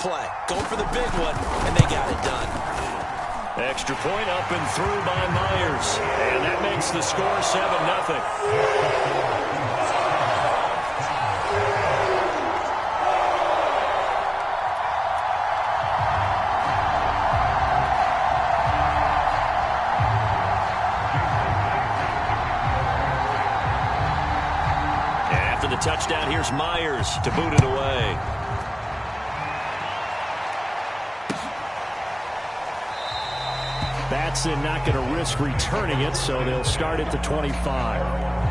play. Go for the big one, and they got it done. Extra point up and through by Myers. And that makes the score 7-0. After the touchdown, here's Myers to boot it away. Batson not going to risk returning it, so they'll start at the 25.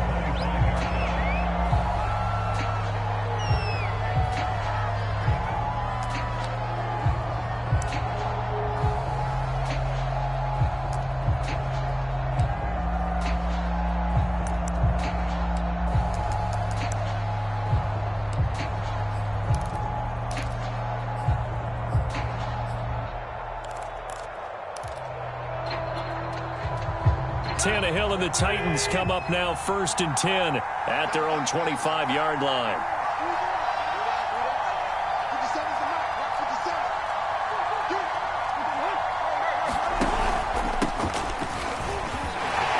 Tannehill and the Titans come up now 1st and 10 at their own 25-yard line.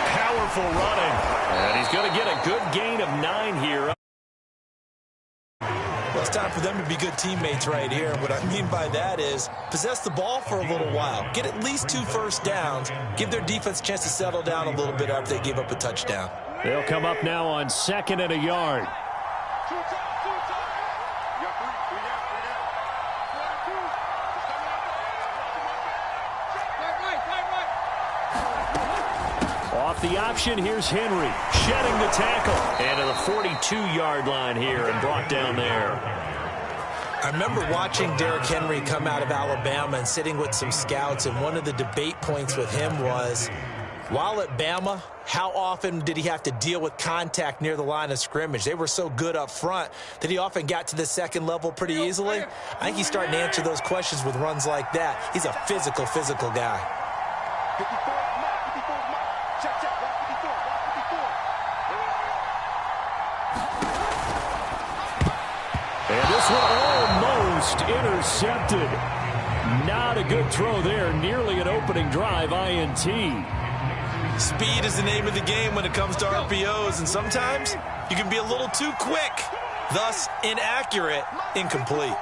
Powerful running. And he's going to get a good gain of 9 here. Well, it's time for them to be good teammates right here. What I mean by that is possess the ball for a little while. Get at least 2 first downs. Give their defense a chance to settle down a little bit after they give up a touchdown. They'll come up now on 2nd and a yard. Off the option, here's Henry, shedding the tackle. And to the 42-yard line here and brought down there. I remember watching Derrick Henry come out of Alabama and sitting with some scouts, and one of the debate points with him was, while at Bama, how often did he have to deal with contact near the line of scrimmage? They were so good up front that he often got to the second level pretty easily. I think he's starting to answer those questions with runs like that. He's a physical guy. And this one almost intercepted. Not a good throw there. Nearly an opening drive INT. Speed is the name of the game when it comes to RPOs, and sometimes you can be a little too quick, thus inaccurate, incomplete.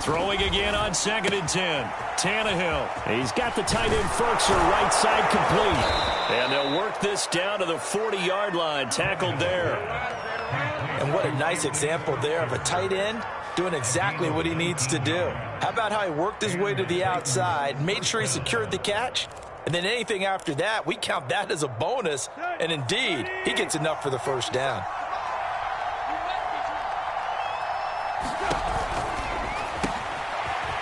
Throwing again on 2nd and 10. Tannehill. He's got the tight end Ferkser right side complete. And they'll work this down to the 40-yard line. Tackled there. And what a nice example there of a tight end doing exactly what he needs to do. How about how he worked his way to the outside, made sure he secured the catch, and then anything after that, we count that as a bonus. And indeed, he gets enough for the first down.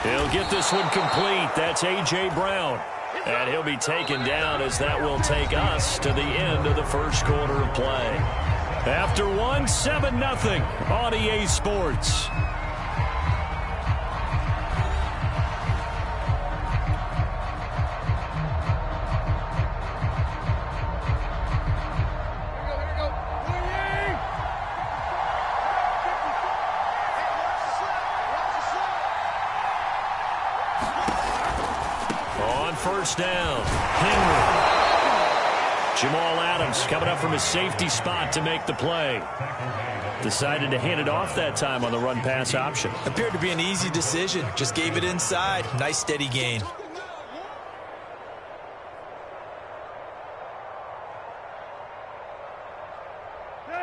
He'll get this one complete. That's A.J. Brown. And he'll be taken down as that will take us to the end of the first quarter of play. After 7-0 on EA Sports. First down, Henry. Jamal Adams coming up from his safety spot to make the play. Decided to hand it off that time on the run-pass option. Appeared to be an easy decision. Just gave it inside. Nice steady gain.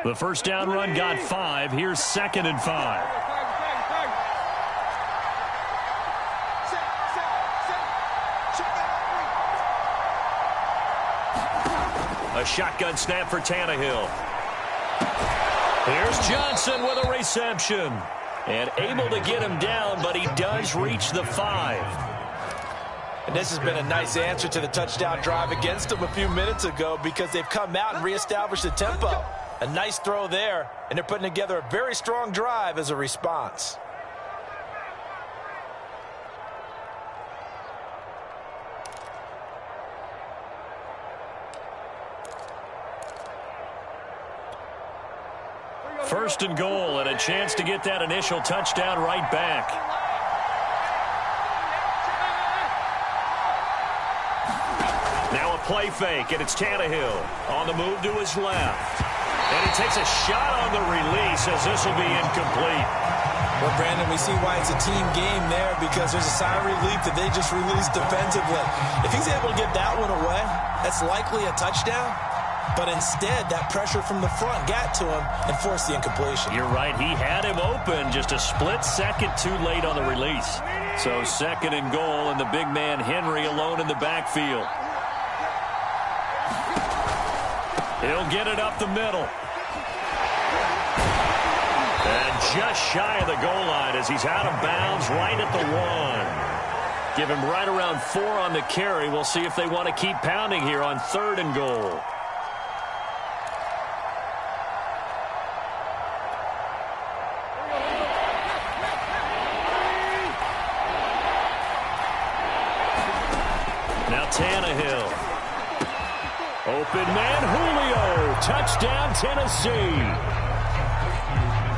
The first down run got 5. Here's 2nd and 5. A shotgun snap for Tannehill. Here's Johnson with a reception. And able to get him down, but he does reach the 5. And this has been a nice answer to the touchdown drive against them a few minutes ago because they've come out and reestablished the tempo. A nice throw there, and they're putting together a very strong drive as a response. First and goal, and a chance to get that initial touchdown right back. Now a play fake, and it's Tannehill on the move to his left. And he takes a shot on the release as this will be incomplete. Well, Brandon, we see why it's a team game there, because there's a sigh of relief that they just released defensively. If he's able to get that one away, that's likely a touchdown. But instead, that pressure from the front got to him and forced the incompletion. You're right. He had him open just a split second too late on the release. So second and goal, and the big man Henry alone in the backfield. He'll get it up the middle. And just shy of the goal line as he's out of bounds right at the 1. Give him right around 4 on the carry. We'll see if they want to keep pounding here on third and goal. Now Tannehill. Open man Julio. Touchdown Tennessee.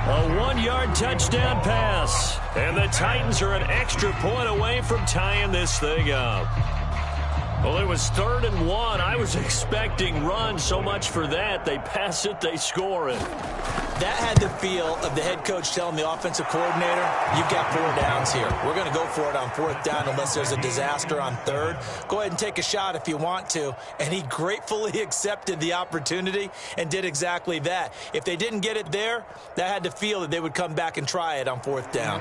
A 1-yard touchdown pass. And the Titans are an extra point away from tying this thing up. Well, it was 3rd and 1. I was expecting run. So much for that. They pass it, they score it. That had the feel of the head coach telling the offensive coordinator, you've got 4 downs here. We're going to go for it on 4th down unless there's a disaster on 3rd. Go ahead and take a shot if you want to. And he gratefully accepted the opportunity and did exactly that. If they didn't get it there, that had the feel that they would come back and try it on 4th down.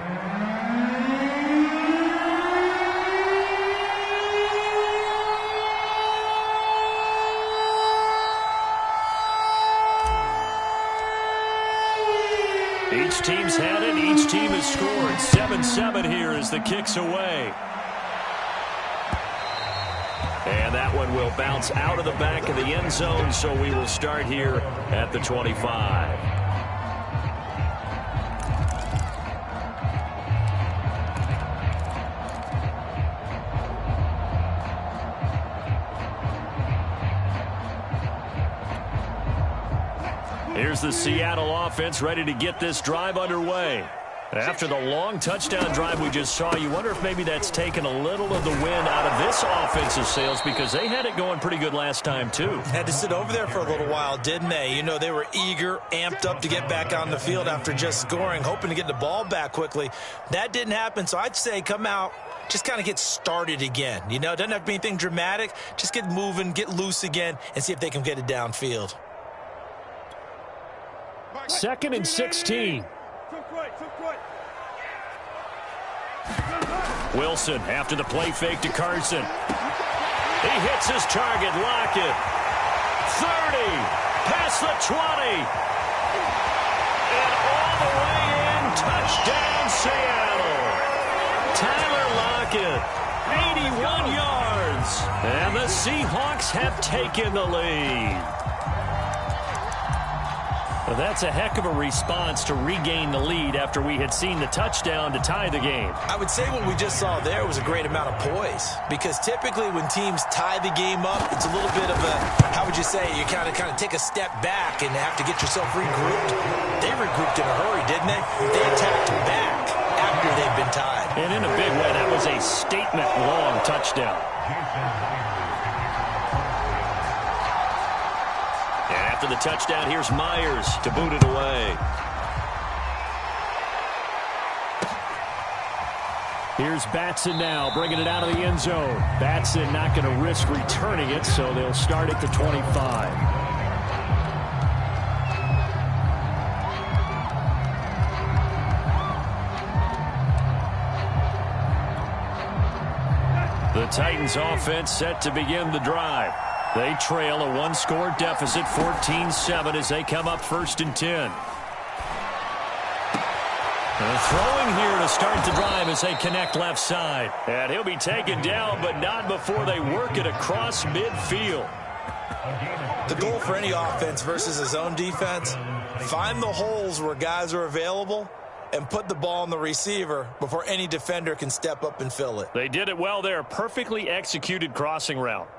Each team's had it. Each team has scored. 7-7 here as the kick's away. And that one will bounce out of the back of the end zone, so we will start here at the 25. Here's the Seattle offense ready to get this drive underway. After the long touchdown drive we just saw, you wonder if maybe that's taken a little of the wind out of this offensive sails, because they had it going pretty good last time, too. Had to sit over there for a little while, didn't they? You know, they were eager, amped up to get back on the field after just scoring, hoping to get the ball back quickly. That didn't happen, so I'd say come out, just kind of get started again. You know, it doesn't have to be anything dramatic. Just get moving, get loose again, and see if they can get it downfield. 2nd and 16. Wilson after the play fake to Carson. He hits his target. Lockett. 30. Past the 20. And all the way in. Touchdown Seattle. Tyler Lockett. 81 yards. And the Seahawks have taken the lead. Well, that's a heck of a response to regain the lead after we had seen the touchdown to tie the game. I would say what we just saw there was a great amount of poise, because typically when teams tie the game up, it's a little bit of a, how would you say, you kind of take a step back and have to get yourself regrouped. They regrouped in a hurry, didn't they? They attacked back after they'd been tied. And in a big way, that was a statement-long touchdown. After the touchdown, here's Myers to boot it away. Here's Batson now, bringing it out of the end zone. Batson not going to risk returning it, so they'll start at the 25. The Titans offense set to begin the drive. They trail a one-score deficit, 14-7, as they come up 1st and 10. Throwing here to start the drive as they connect left side. And he'll be taken down, but not before they work it across midfield. The goal for any offense versus his own defense, find the holes where guys are available and put the ball on the receiver before any defender can step up and fill it. They did it well there. Perfectly executed crossing route.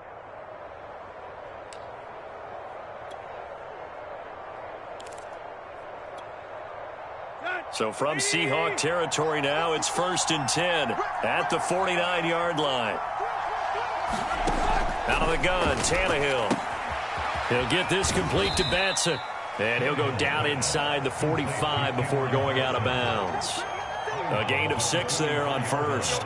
So from Seahawk territory now, it's 1st and 10 at the 49-yard line. Out of the gun, Tannehill. He'll get this complete to Batson. And he'll go down inside the 45 before going out of bounds. A gain of 6 there on first.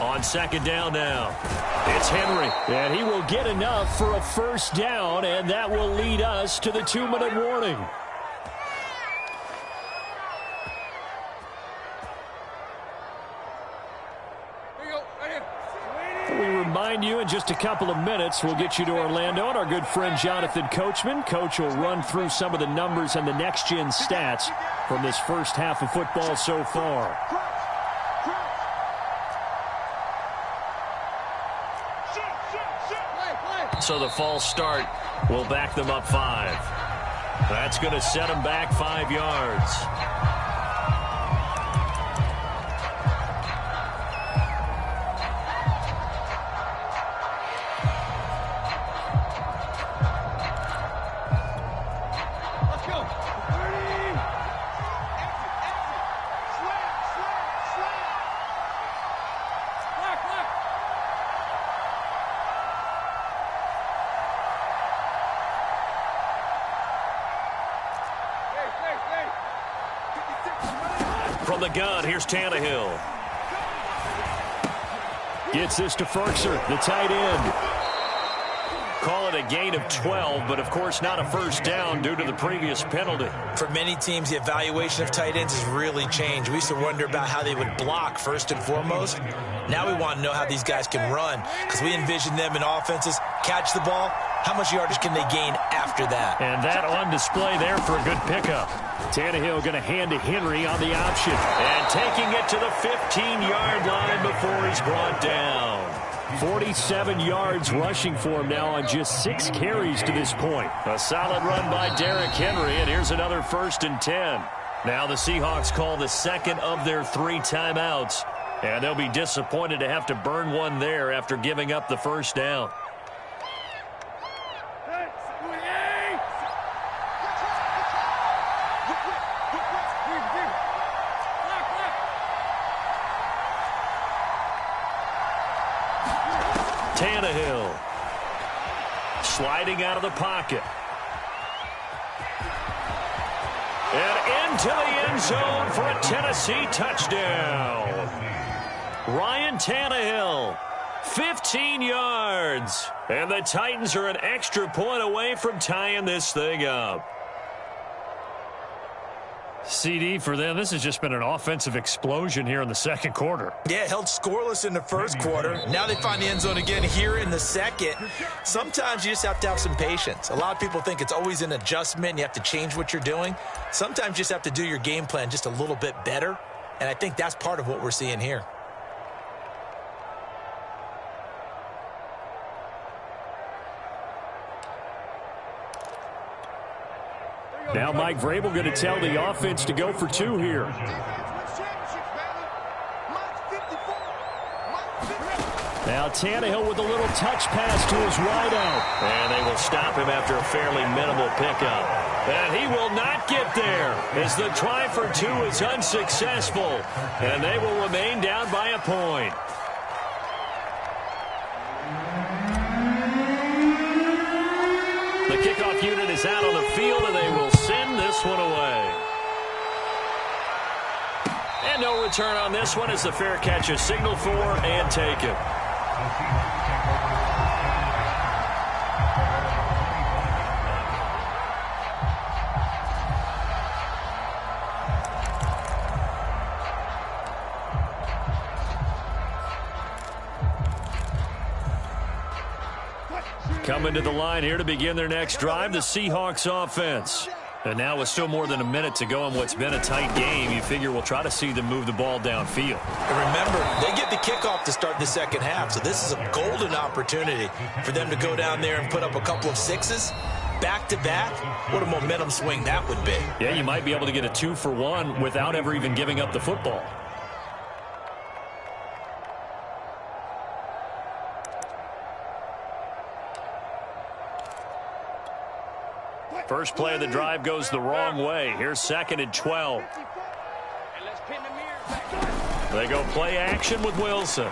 On 2nd down now, it's Henry. And he will get enough for a 1st down, and that will lead us to the 2-minute warning. We remind you in just a couple of minutes, we'll get you to Orlando and our good friend Jonathan Coachman. Coach will run through some of the numbers and the next-gen stats from this first half of football so far. So the false start will back them up 5. That's going to set them back 5 yards. From the gun, here's Tannehill. Gets this to Ferkser, the tight end. Call it a gain of 12, but of course not a 1st down due to the previous penalty. For many teams, the evaluation of tight ends has really changed. We used to wonder about how they would block first and foremost. Now we want to know how these guys can run, because we envision them in offenses, catch the ball, how much yardage can they gain after that? And that on display there for a good pickup. Tannehill going to hand to Henry on the option. And taking it to the 15-yard line before he's brought down. 47 yards rushing for him now on just 6 carries to this point. A solid run by Derrick Henry, and here's another 1st and 10. Now the Seahawks call the 2nd of their 3 timeouts. And they'll be disappointed to have to burn one there after giving up the 1st down. Tannehill sliding out of the pocket. And into the end zone for a Tennessee touchdown. Ryan Tannehill, 15 yards. And the Titans are an extra point away from tying this thing up. CD for them, this has just been an offensive explosion here in the 2nd quarter. Yeah, held scoreless in the 1st quarter. Now they find the end zone again here in the 2nd. Sometimes you just have to have some patience. A lot of people think it's always an adjustment. You have to change what you're doing. Sometimes you just have to do your game plan just a little bit better. And I think that's part of what we're seeing here. Now Mike Vrabel going to tell the offense to go for 2 here. Now Tannehill with a little touch pass to his wideout. And they will stop him after a fairly minimal pickup. And he will not get there as the try for 2 is unsuccessful. And they will remain down by a point. The kickoff unit is out on the field, and they will send this one away. And no return on this one as the fair catch is signaled for and taken. Coming to the line here to begin their next drive, the Seahawks offense. And now with still more than a minute to go in what's been a tight game, you figure we'll try to see them move the ball downfield. And remember, they get the kickoff to start the 2nd half, so this is a golden opportunity for them to go down there and put up a couple of 6s. back-to-back, what a momentum swing that would be. Yeah, you might be able to get a 2-for-1 without ever even giving up the football. First play of the drive goes the wrong way. Here's 2nd and 12. They go play action with Wilson.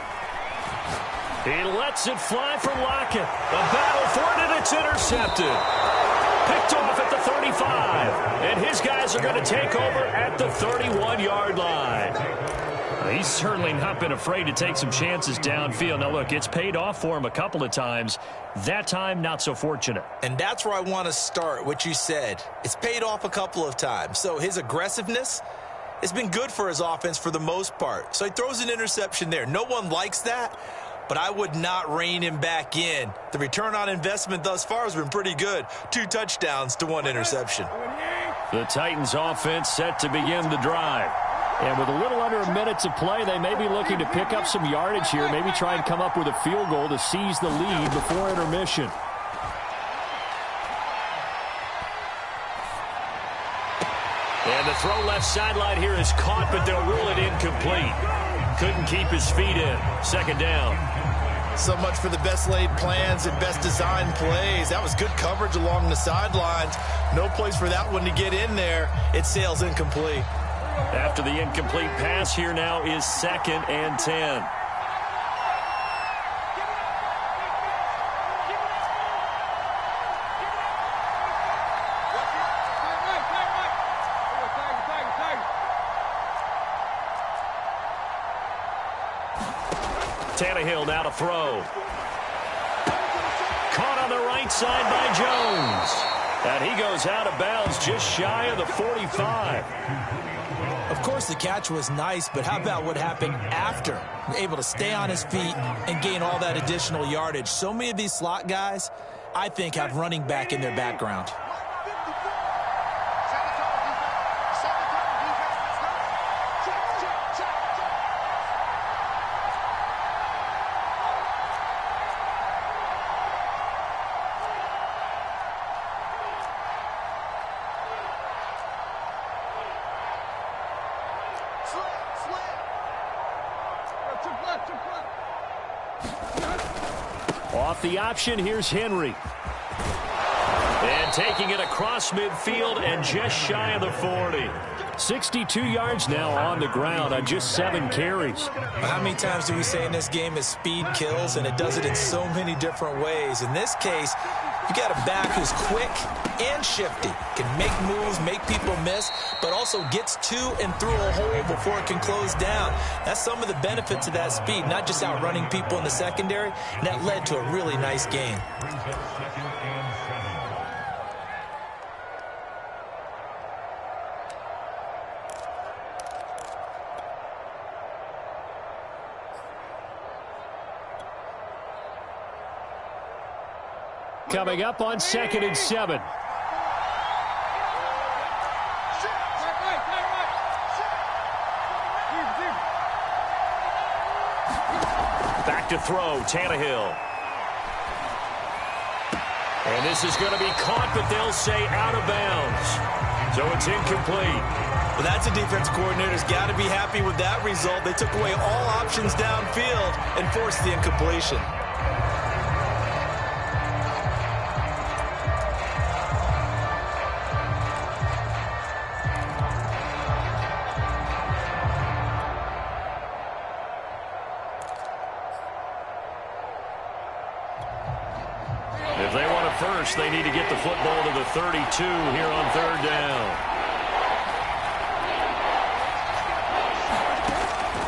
He lets it fly for Lockett. A battle for it, and it's intercepted. Picked off at the 35. And his guys are going to take over at the 31-yard line. He's certainly not been afraid to take some chances downfield. Now, look, it's paid off for him a couple of times. That time, not so fortunate. And that's where I want to start, what you said. It's paid off a couple of times. So his aggressiveness has been good for his offense for the most part. So he throws an interception there. No one likes that, but I would not rein him back in. The return on investment thus far has been pretty good. 2 touchdowns to 1 interception. The Titans offense set to begin the drive. And with a little under a minute to play, they may be looking to pick up some yardage here, maybe try and come up with a field goal to seize the lead before intermission. And the throw left sideline here is caught, but they'll rule it incomplete. Couldn't keep his feet in. 2nd down. So much for the best laid plans and best designed plays. That was good coverage along the sidelines. No place for that one to get in there. It sails incomplete. After the incomplete pass, here now is 2nd and 10. Tannehill now to throw. Caught on the right side by Jones. And he goes out of bounds just shy of the 45. Of course, the catch was nice, but how about what happened after? Able to stay on his feet and gain all that additional yardage. So many of these slot guys, I think, have running back in their background. Off the option, here's Henry. And taking it across midfield and just shy of the 40. 62 yards now on the ground on just 7 carries. How many times do we say in this game is speed kills, and it does it in so many different ways. In this case, you got a back who's quick and shifty, can make moves, make people miss, but also gets to and through a hole before it can close down. That's some of the benefits of that speed, not just outrunning people in the secondary, and that led to a really nice game. Coming up on 2nd and 7. Back to throw, Tannehill. And this is going to be caught, but they'll say out of bounds. So it's incomplete. Well, that's a defense coordinator's got to be happy with that result. They took away all options downfield and forced the incompletion. If they want a first, they need to get the football to the 32 here on 3rd down.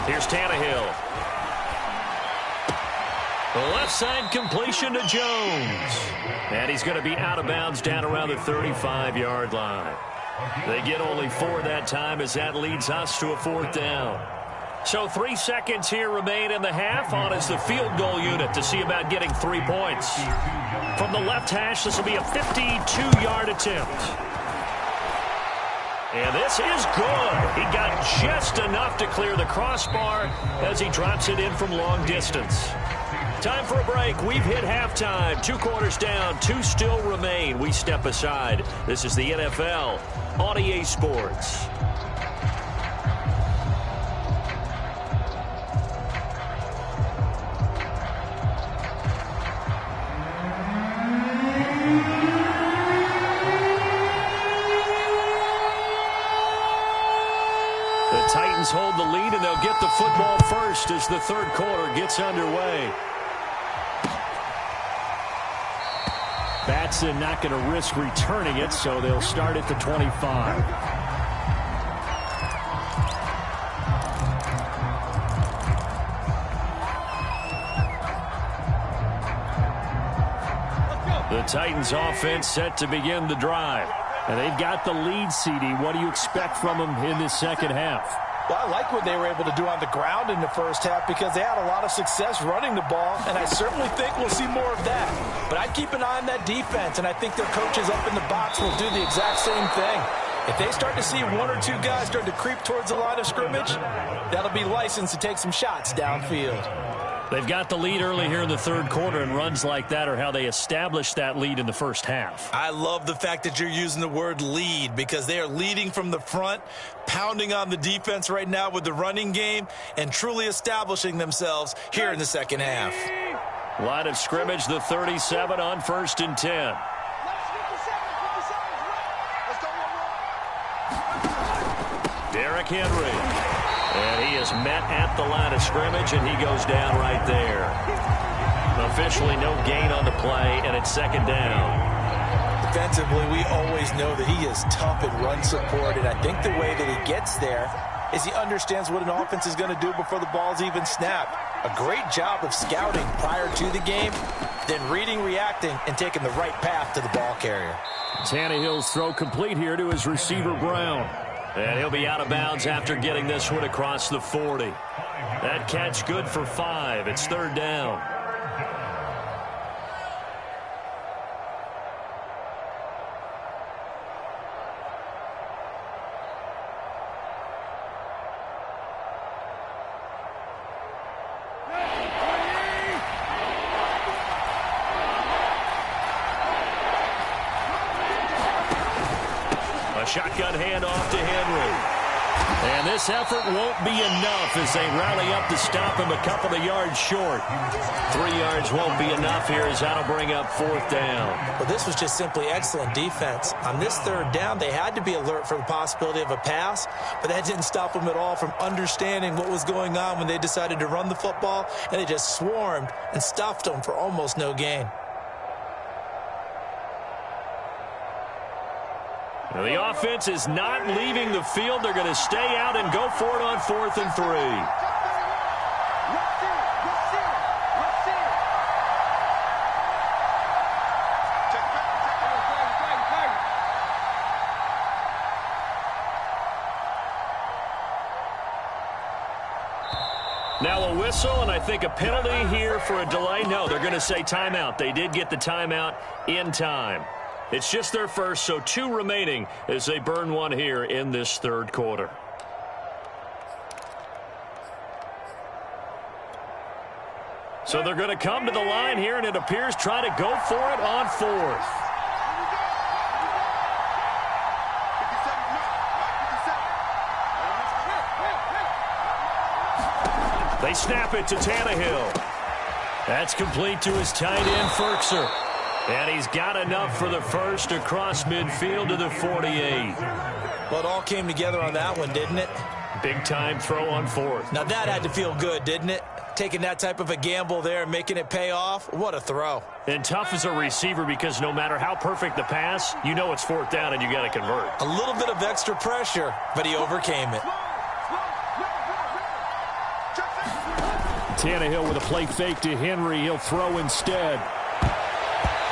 Here's Tannehill. The left side completion to Jones. And he's going to be out of bounds down around the 35-yard line. They get only 4 that time as that leads us to a 4th down. So 3 seconds here remain in the half. On is the field goal unit to see about getting 3 points. From the left hash, this will be a 52-yard attempt. And this is good. He got just enough to clear the crossbar as he drops it in from long distance. Time for a break. We've hit halftime. 2 quarters down. 2 still remain. We step aside. This is the NFL on EA Sports. The Titans hold the lead, and they'll get the football first as the third quarter gets underway. Batson not going to risk returning it, so they'll start at the 25. The Titans offense set to begin the drive. And they've got the lead, CD. What do you expect from them in this second half? Well, I like what they were able to do on the ground in the first half because they had a lot of success running the ball, and I certainly think we'll see more of that. But I'd keep an eye on that defense, and I think their coaches up in the box will do the exact same thing. If they start to see 1 or 2 guys start to creep towards the line of scrimmage, that'll be licensed to take some shots downfield. They've got the lead early here in the third quarter, and runs like that are how they established that lead in the first half. I love the fact that you're using the word lead because they are leading from the front, pounding on the defense right now with the running game, and truly establishing themselves here in the second half. Line of scrimmage, the 37 on 1st and 10. Derrick Henry. And he is met at the line of scrimmage, and he goes down right there. Officially no gain on the play, and it's second down. Defensively, we always know that he is tough in run support, and I think the way that he gets there is he understands what an offense is going to do before the ball's even snapped. A great job of scouting prior to the game, then reading, reacting, and taking the right path to the ball carrier. Tannehill's throw complete here to his receiver, Brown. And he'll be out of bounds after getting this one across the 40. That catch good for 5. It's third down. Shotgun handoff to Henry. And this effort won't be enough as they rally up to stop him a couple of yards short. 3 yards won't be enough here as that'll bring up 4th down. Well, this was just simply excellent defense. On this third down, they had to be alert for the possibility of a pass, but that didn't stop them at all from understanding what was going on when they decided to run the football, and they just swarmed and stuffed them for almost no gain. Now, the offense is not leaving the field. They're going to stay out and go for it on 4th and 3. Now a whistle, and I think a penalty here for a delay. No, they're going to say timeout. They did get the timeout in time. It's just their first, so 2 remaining as they burn one here in this third quarter. So they're going to come to the line here, and it appears try to go for it on 4th. They snap it to Tannehill. That's complete to his tight end, Ferkser. And he's got enough for the first across midfield to the 48. Well, it all came together on that one, didn't it? Big-time throw on 4th. Now, that had to feel good, didn't it? Taking that type of a gamble there and making it pay off. What a throw. And tough as a receiver because no matter how perfect the pass, you know it's 4th down and you got to convert. A little bit of extra pressure, but he overcame it. Tannehill with a play fake to Henry. He'll throw instead.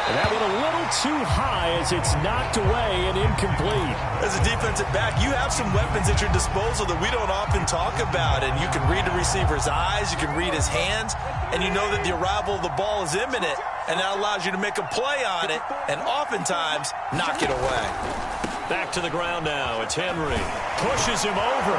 And that one a little too high as it's knocked away and incomplete. As a defensive back, you have some weapons at your disposal that we don't often talk about. And you can read the receiver's eyes, you can read his hands, and you know that the arrival of the ball is imminent. And that allows you to make a play on it and oftentimes knock it away. Back to the ground now. It's Henry. Pushes him over.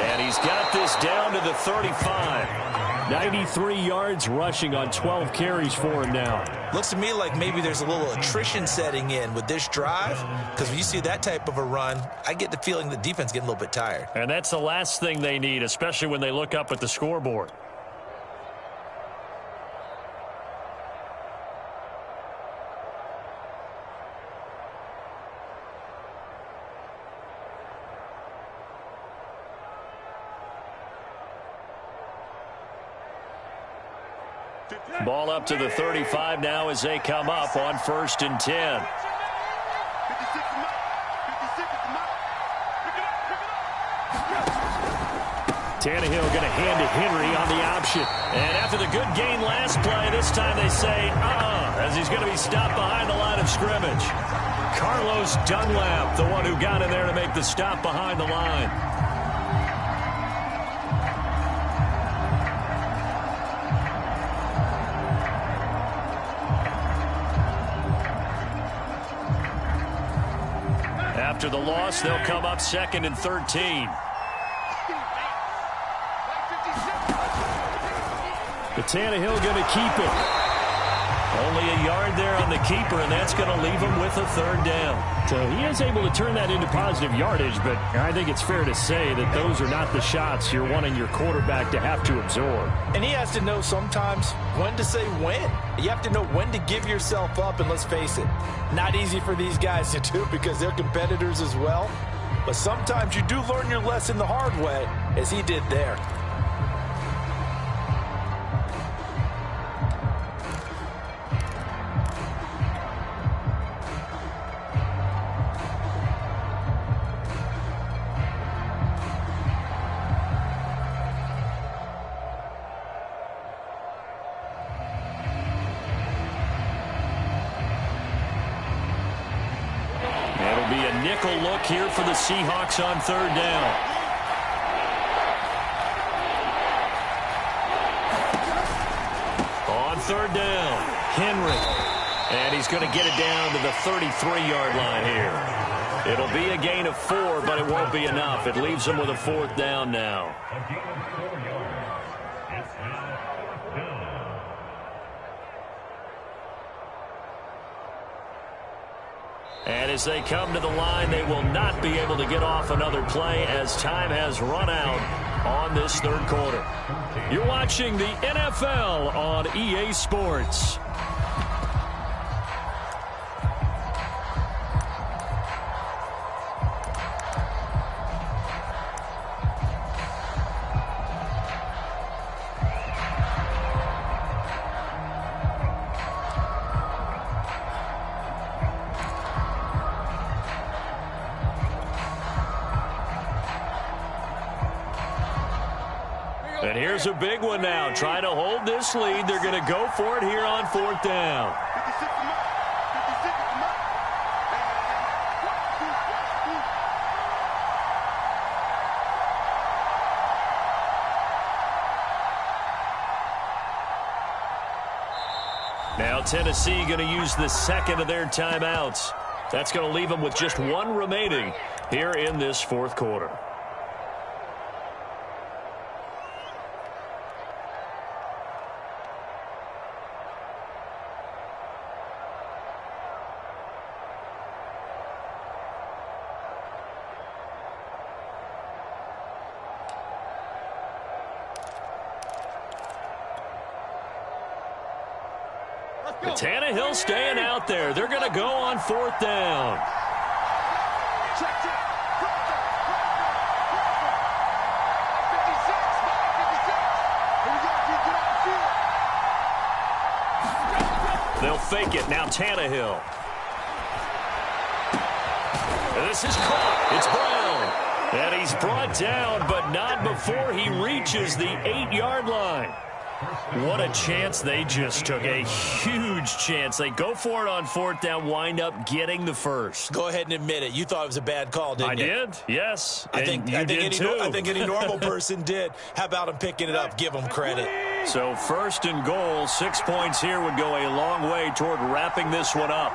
And he's got this down to the 35. 93 yards rushing on 12 carries for him now. Looks to me like maybe there's a little attrition setting in with this drive, because when you see that type of a run, I get the feeling the defense getting a little bit tired. And that's the last thing they need, especially when they look up at the scoreboard. Ball up to the 35 now as they come up on 1st and 10. Tannehill going to hand to Henry on the option. And after the good gain last play, this time they say, as he's going to be stopped behind the line of scrimmage. Carlos Dunlap, the one who got in there to make the stop behind the line. After the loss, they'll come up 2nd and 13. But Tannehill going to keep it. Only a yard there on the keeper, and that's going to leave him with a 3rd down. So he is able to turn that into positive yardage, but I think it's fair to say that those are not the shots you're wanting your quarterback to have to absorb. And he has to know sometimes when to say when. You have to know when to give yourself up, and let's face it, not easy for these guys to do because they're competitors as well. But sometimes you do learn your lesson the hard way, as he did there. Look here for the Seahawks on 3rd down. On 3rd down, Henry. And he's going to get it down to the 33-yard line here. It'll be a gain of 4, but it won't be enough. It leaves him with a 4th down now. And as they come to the line, they will not be able to get off another play as time has run out on this 3rd quarter. You're watching the NFL on EA Sports. And here's a big one now. Trying to hold this lead. They're going to go for it here on 4th down. Now Tennessee going to use the 2nd of their timeouts. That's going to leave them with just 1 remaining here in this 4th quarter. Tannehill staying out there. They're going to go on 4th down. They'll fake it. Now Tannehill. This is caught. It's Brown. And he's brought down, but not before he reaches the 8-yard line. What a chance they just took. A huge chance. They go for it on 4th down, wind up getting the 1st. Go ahead and admit it. You thought it was a bad call, didn't you? I did, yes. I think any normal person did. How about him picking it up? Give him credit. So 1st and goal, 6 points here would go a long way toward wrapping this one up.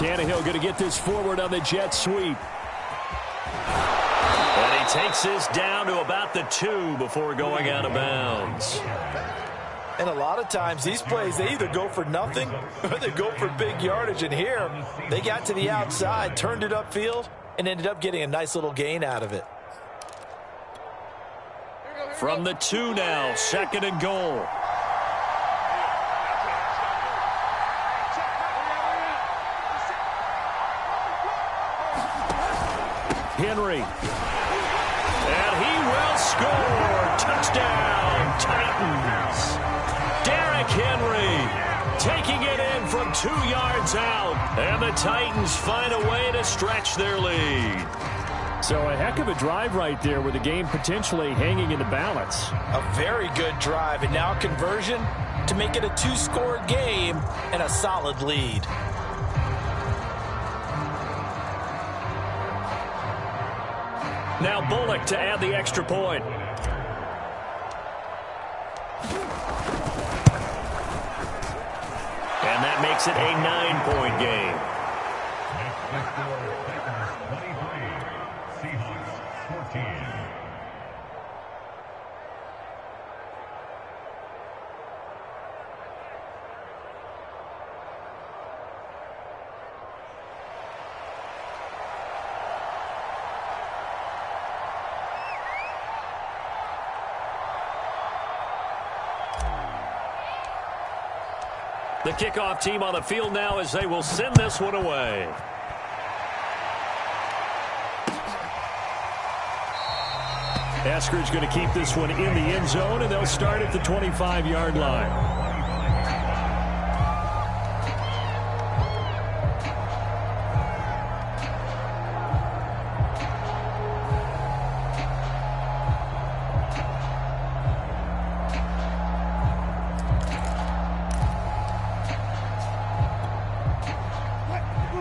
Tannehill going to get this forward on the jet sweep. And he takes this down to about the 2 before going out of bounds. And a lot of times these plays, they either go for nothing or they go for big yardage. And here, they got to the outside, turned it upfield, and ended up getting a nice little gain out of it. From the 2 now, 2nd and goal. Henry. And he will score. Touchdown, Titans. Derrick Henry taking it in from 2 yards out. And the Titans find a way to stretch their lead. So a heck of a drive right there with the game potentially hanging in the balance. A very good drive, and now conversion to make it a 2-score game and a solid lead. Now Bullock to add the extra point. And that makes it a 9-point game. The kickoff team on the field now as they will send this one away. Eskridge going to keep this one in the end zone, and they'll start at the 25-yard line.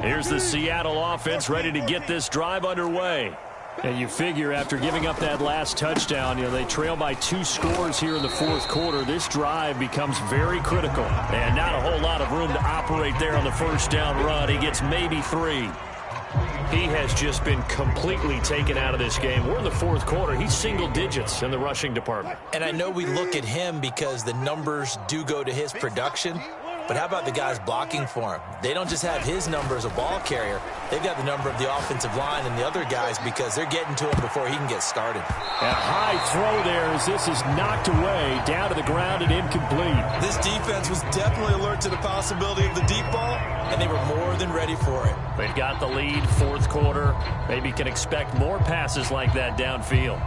Here's the Seattle offense ready to get this drive underway. And you figure after giving up that last touchdown, they trail by 2 scores here in the 4th quarter. This drive becomes very critical. And not a whole lot of room to operate there on the first down run. He gets maybe 3. He has just been completely taken out of this game. We're in the 4th quarter. He's single digits in the rushing department. And I know we look at him because the numbers do go to his production. But how about the guys blocking for him? They don't just have his number as a ball carrier. They've got the number of the offensive line and the other guys because they're getting to him before he can get started. A high throw there as this is knocked away, down to the ground and incomplete. This defense was definitely alert to the possibility of the deep ball, and they were more than ready for it. They've got the lead, 4th quarter. Maybe can expect more passes like that downfield.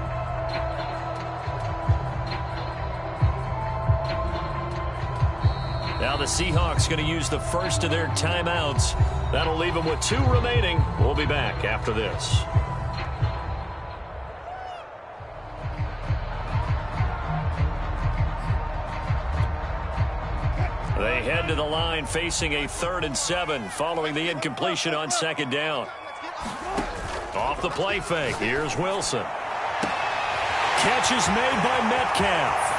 Now the Seahawks going to use the first of their timeouts. That'll leave them with 2 remaining. We'll be back after this. They head to the line facing a 3rd and 7 following the incompletion on 2nd down. Off the play fake. Here's Wilson. Catch is made by Metcalf.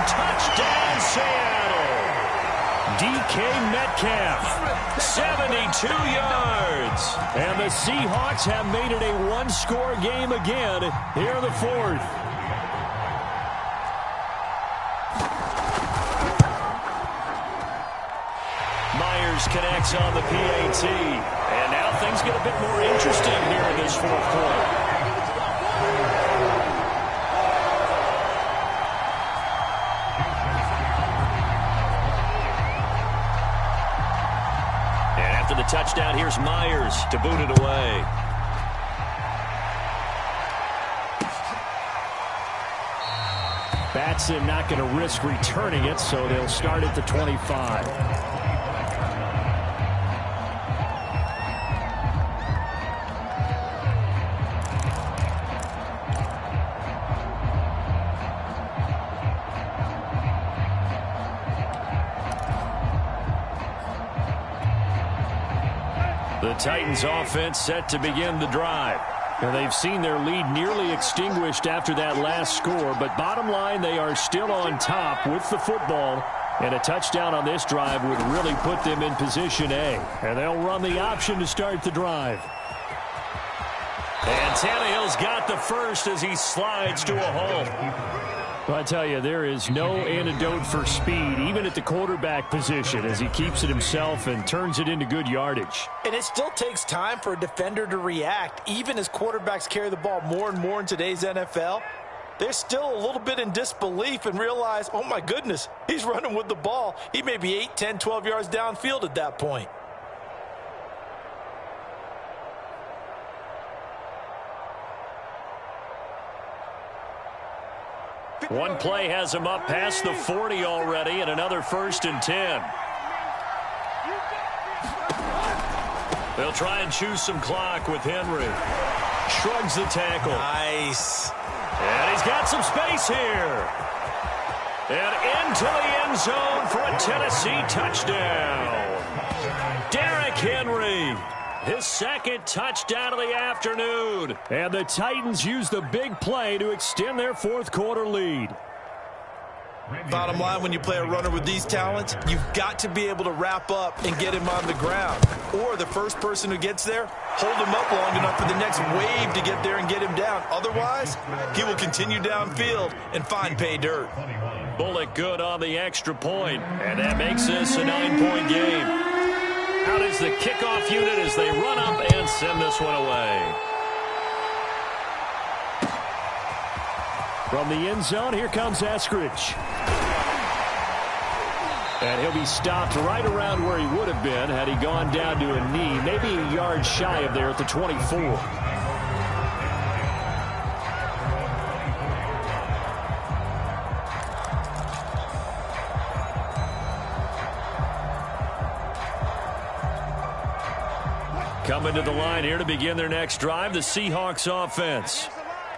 Touchdown, Seattle. DK Metcalf, 72 yards. And the Seahawks have made it a 1-score game again here in the 4th. Myers connects on the PAT. And now things get a bit more interesting here in this 4th quarter. The touchdown, here's Myers to boot it away. Batson not going to risk returning it, so they'll start at the 25. The Titans offense set to begin the drive. And they've seen their lead nearly extinguished after that last score. But bottom line, they are still on top with the football And a touchdown on this drive would really put them in position A. And they'll run the option to start the drive. And Tannehill's got the first as he slides to a hole. Well, I tell you, there is no antidote for speed, even at the quarterback position, as he keeps it himself and turns it into good yardage. And it still takes time for a defender to react. Even as quarterbacks carry the ball more and more in today's NFL, they're still a little bit in disbelief and realize, oh my goodness, he's running with the ball. He may be 8, 10, 12 yards downfield at that point. One play has him up past the 40 already, and another 1st and 10. They'll try and choose some clock with Henry. Shrugs the tackle. Nice. And he's got some space here. And into the end zone for a Tennessee touchdown. Derrick Henry, his 2nd touchdown of the afternoon. And the Titans use the big play to extend their 4th quarter lead. Bottom line, when you play a runner with these talents, you've got to be able to wrap up and get him on the ground. Or the first person who gets there, hold him up long enough for the next wave to get there and get him down. Otherwise, he will continue downfield and find pay dirt. Bullock good on the extra point, and that makes this a 9-point game. Out is the kickoff unit as they run up and send this one away. From the end zone, here comes Eskridge. And he'll be stopped right around where he would have been had he gone down to a knee, maybe a yard shy of there at the 24. Coming to the line here to begin their next drive, the Seahawks offense.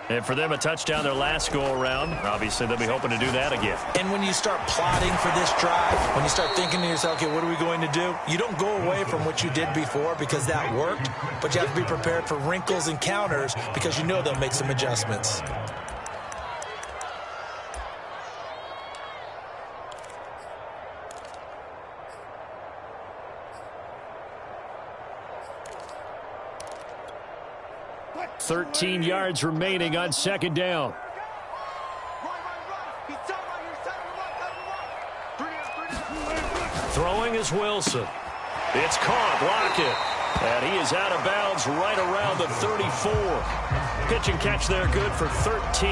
And for them, a touchdown their last go-around. Obviously, they'll be hoping to do that again. And when you start plotting for this drive, when you start thinking to yourself, okay, what are we going to do? You don't go away from what you did before because that worked, but you have to be prepared for wrinkles and counters because you know they'll make some adjustments. $13 yards remaining on 2nd down. Throwing is Wilson. It's caught. Lockett. And he is out of bounds right around the 34. Pitch and catch there good for 13.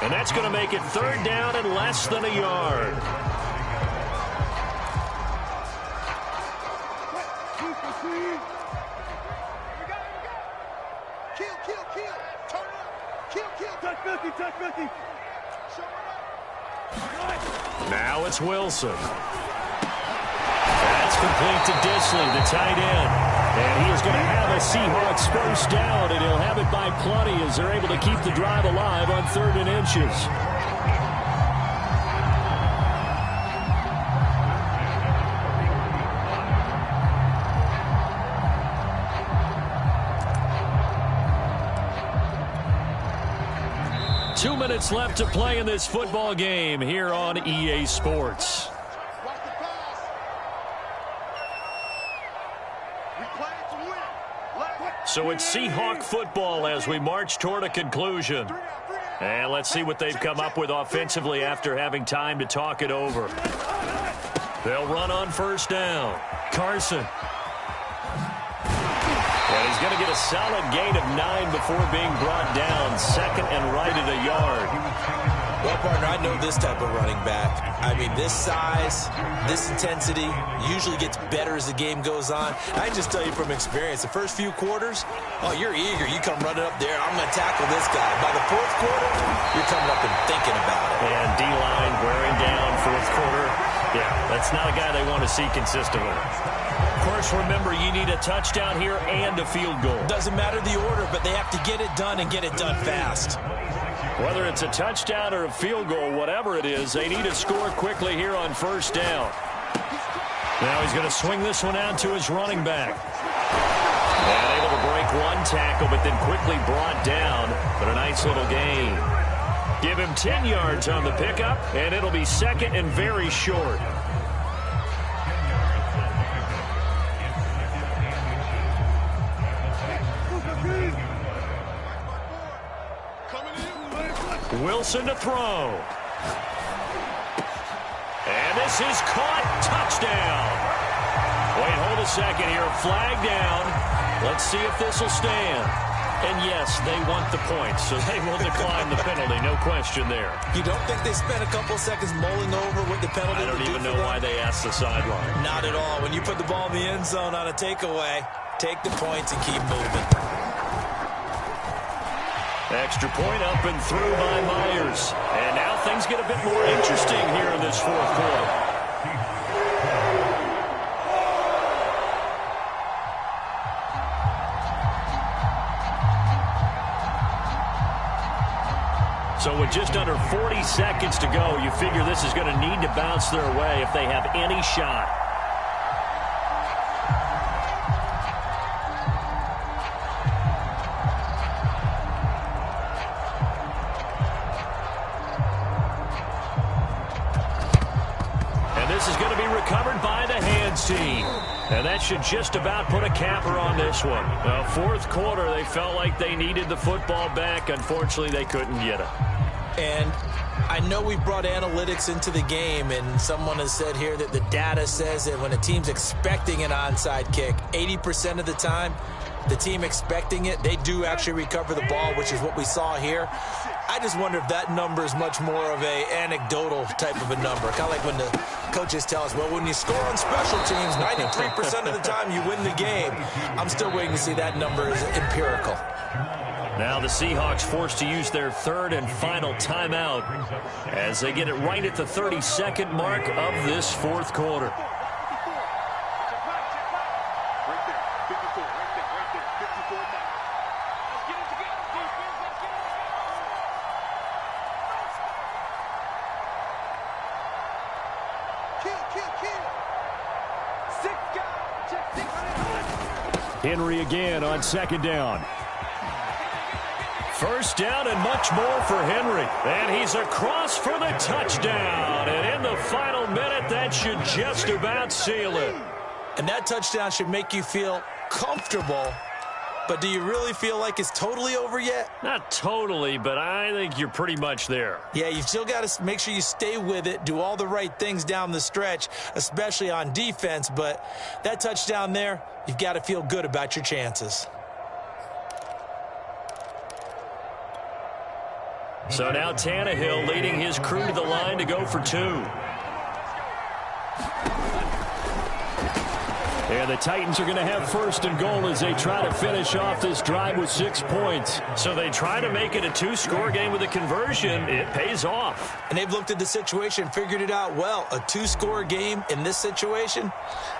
And that's going to make it 3rd down and less than a yard. Now it's Wilson. That's complete to Disley, the tight end. And he is going to have a Seahawks first down, and he'll have it by plenty as they're able to keep the drive alive on 3rd and inches. Two minutes left to play in this football game here on EA Sports. So it's Seahawk football as we march toward a conclusion. And let's see what they've come up with offensively after having time to talk it over. They'll run on 1st down. Carson. And he's going to get a solid gain of 9 before being brought down. 2nd and right at a yard. Well, partner, I know this type of running back. I mean, this size, this intensity usually gets better as the game goes on. I can just tell you from experience, the first few quarters, oh, you're eager. You come running up there, I'm going to tackle this guy. By the 4th quarter, you're coming up and thinking about it. And D-line wearing down 4th quarter. Yeah, that's not a guy they want to see consistently. Of course, remember, you need a touchdown here and a field goal. Doesn't matter the order, but they have to get it done and get it done fast. Whether it's a touchdown or a field goal, whatever it is, they need to score quickly here on 1st down. Now he's going to swing this one out to his running back. And able to break one tackle, but then quickly brought down. But a nice little gain. Give him 10 yards on the pickup, and it'll be 2nd and very short. Wilson to throw. And this is caught. Touchdown. Wait, hold a second here. Flag down. Let's see if this will stand. And yes, they want the points, so they will decline the penalty. No question there. You don't think they spent a couple seconds mulling over what the penalty I don't even know why they asked the sideline. Not at all. When you put the ball in the end zone on a takeaway, take the points and keep moving. Extra point up and through by Myers. And now things get a bit more interesting here in this fourth quarter. So with just under 40 seconds to go, you figure this is going to need to bounce their way if they have any shot. And this is going to be recovered by the hands team. And that should just about put a capper on this one. Fourth quarter, they felt like they needed the football back. Unfortunately, they couldn't get it. And I know we brought analytics into the game, and someone has said here that the data says that when a team's expecting an onside kick, 80% of the time, the team expecting it, they do actually recover the ball, which is what we saw here. I just wonder if that number is much more of a anecdotal type of a number. Kind of like when the coaches tell us, well, when you score on special teams, 93% of the time you win the game. I'm still waiting to see that number is empirical. Now the Seahawks forced to use their third and final timeout as they get it right at the 32nd mark of this fourth quarter. Henry again on second down. First down and much more for Henry. And he's across for the touchdown. And in the final minute, that should just about seal it. And that touchdown should make you feel comfortable. But do you really feel like it's totally over yet? Not totally, but I think you're pretty much there. Yeah, you've still got to make sure you stay with it, do all the right things down the stretch, especially on defense. But that touchdown there, you've got to feel good about your chances. So now Tannehill leading his crew to the line to go for two. And the Titans are going to have first and goal as they try to finish off this drive with 6 points. So they try to make it a two-score game with a conversion. It pays off. And they've looked at the situation, figured it out well. A two-score game in this situation,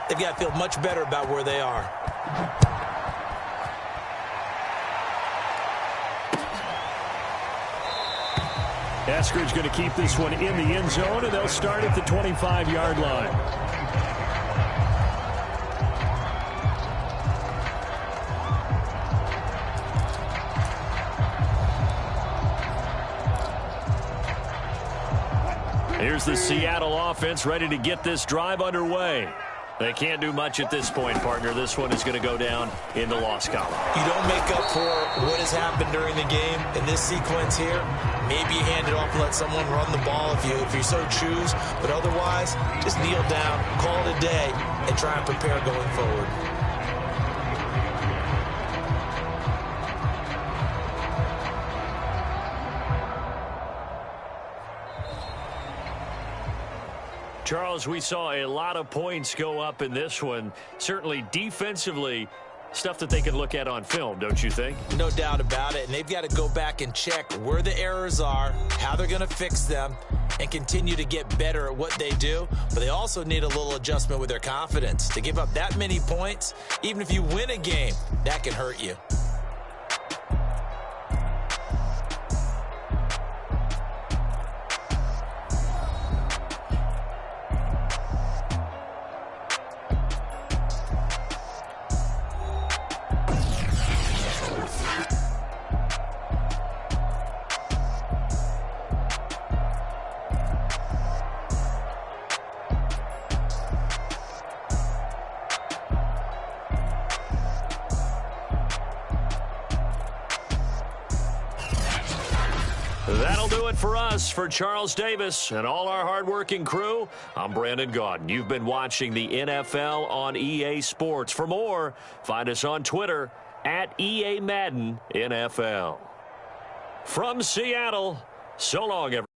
they've got to feel much better about where they are. Eskridge going to keep this one in the end zone, and they'll start at the 25-yard line. Here's the Seattle offense ready to get this drive underway. They can't do much at this point, partner. This one is going to go down in the loss column. You don't make up for what has happened during the game in this sequence here. Maybe you hand it off and let someone run the ball if you so choose. But otherwise, just kneel down, call it a day, and try and prepare going forward. Charles, we saw a lot of points go up in this one. Certainly defensively, stuff that they can look at on film, don't you think? No doubt about it. And they've got to go back and check where the errors are, how they're going to fix them, and continue to get better at what they do. But they also need a little adjustment with their confidence. To give up that many points, even if you win a game, that can hurt you. That'll do it for us. For Charles Davis and all our hardworking crew, I'm Brandon Gaudin. You've been watching the NFL on EA Sports. For more, find us on Twitter at EA Madden NFL. From Seattle, so long, everyone.